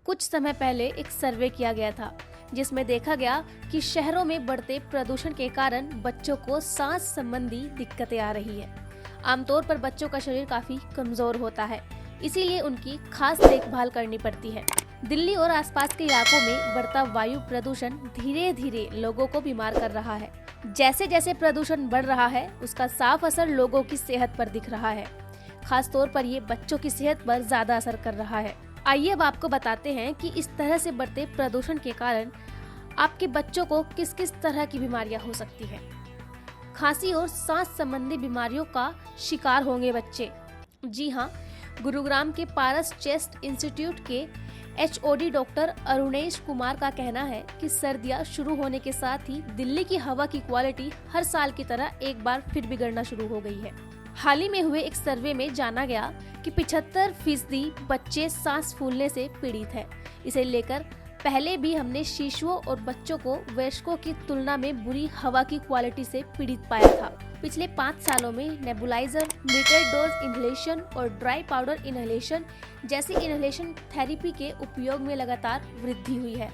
कुछ समय पहले एक सर्वे किया गया था जिसमें देखा गया कि शहरों में बढ़ते प्रदूषण के कारण बच्चों को सांस संबंधी दिक्कतें आ रही है। आमतौर पर बच्चों का शरीर काफी कमजोर होता है, इसीलिए उनकी खास देखभाल करनी पड़ती है। दिल्ली और आसपास के इलाकों में बढ़ता वायु प्रदूषण धीरे धीरे लोगों को बीमार कर रहा है। जैसे जैसे प्रदूषण बढ़ रहा है, उसका साफ असर लोगों की सेहत पर दिख रहा है। खास तौर पर ये बच्चों की सेहत पर ज्यादा असर कर रहा है। आइए अब आपको बताते हैं कि इस तरह से बढ़ते प्रदूषण के कारण आपके बच्चों को किस किस तरह की बीमारियां हो सकती हैं। खांसी और सांस संबंधी बीमारियों का शिकार होंगे बच्चे। जी हाँ, गुरुग्राम के पारस चेस्ट इंस्टीट्यूट के HOD डॉक्टर अरुणेश कुमार का कहना है कि सर्दियां शुरू होने के साथ ही दिल्ली की हवा की क्वालिटी हर साल की तरह एक बार फिर बिगड़ना शुरू हो गई है। हाल ही में हुए एक सर्वे में जाना गया कि 75% बच्चे सांस फूलने से पीड़ित हैं। इसे लेकर पहले भी हमने शिशुओं और बच्चों को वयस्कों की तुलना में बुरी हवा की क्वालिटी से पीड़ित पाया था। पिछले 5 सालों में नेबुलाइजर, मीटर डोज इनहेलेशन और ड्राई पाउडर इनहेलेशन जैसी इनहेलेशन थेरेपी के उपयोग में लगातार वृद्धि हुई है।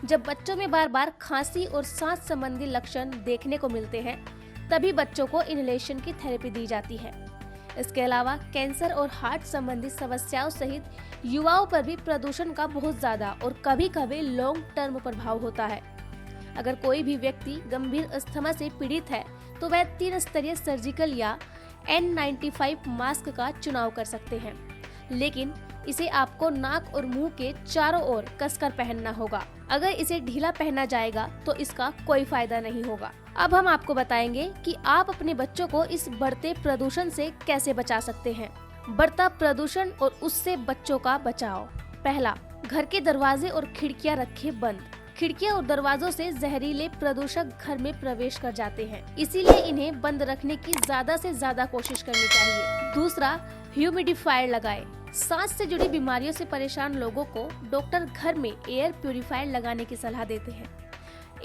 जब बच्चों में बार बार खांसी और सांस संबंधी लक्षण देखने को मिलते हैं, तभी बच्चों को इनहेलेशन की थेरेपी दी जाती है। इसके अलावा कैंसर और हार्ट संबंधी समस्याओं सहित युवाओं पर भी प्रदूषण का बहुत ज्यादा और कभी कभी लॉन्ग टर्म प्रभाव होता है। अगर कोई भी व्यक्ति गंभीर अस्थमा से पीड़ित है तो वह 3 स्तरीय सर्जिकल या N95 मास्क का चुनाव कर सकते हैं, लेकिन इसे आपको नाक और मुंह के चारों ओर कसकर पहनना होगा। अगर इसे ढीला पहना जाएगा तो इसका कोई फायदा नहीं होगा। अब हम आपको बताएंगे कि आप अपने बच्चों को इस बढ़ते प्रदूषण से कैसे बचा सकते हैं। बढ़ता प्रदूषण और उससे बच्चों का बचाव। पहला, घर के दरवाजे और खिड़कियां रखें बंद। खिड़कियां और दरवाजों से जहरीले प्रदूषक घर में प्रवेश कर जाते हैं, इसीलिए इन्हें बंद रखने की ज्यादा से ज्यादा कोशिश करनी चाहिए। दूसरा, ह्यूमिडिफायर लगाएं। सांस से जुड़ी बीमारियों से परेशान लोगों को डॉक्टर घर में एयर प्यूरिफायर लगाने की सलाह देते हैं।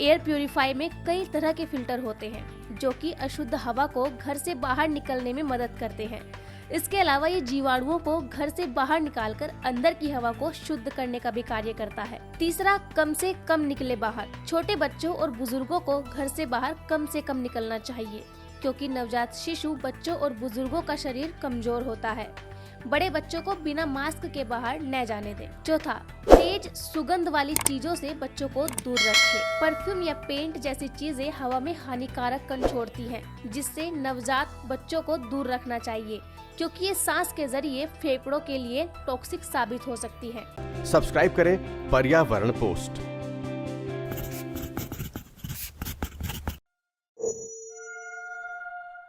एयर प्यूरिफायर में कई तरह के फिल्टर होते हैं जो कि अशुद्ध हवा को घर से बाहर निकलने में मदद करते हैं। इसके अलावा ये जीवाणुओं को घर से बाहर निकालकर अंदर की हवा को शुद्ध करने का भी कार्य करता है। तीसरा, कम से कम निकले बाहर। छोटे बच्चों और बुजुर्गों को घर से बाहर कम से कम निकलना चाहिए, क्योंकि नवजात शिशु, बच्चों और बुजुर्गों का शरीर कमजोर होता है। बड़े बच्चों को बिना मास्क के बाहर न जाने दें। चौथा, तेज सुगंध वाली चीजों से बच्चों को दूर रखें। परफ्यूम या पेंट जैसी चीजें हवा में हानिकारक कण छोड़ती हैं, जिससे नवजात बच्चों को दूर रखना चाहिए, क्योंकि ये सांस के जरिए फेफड़ों के लिए टॉक्सिक साबित हो सकती है। सब्सक्राइब करें पर्यावरण पोस्ट।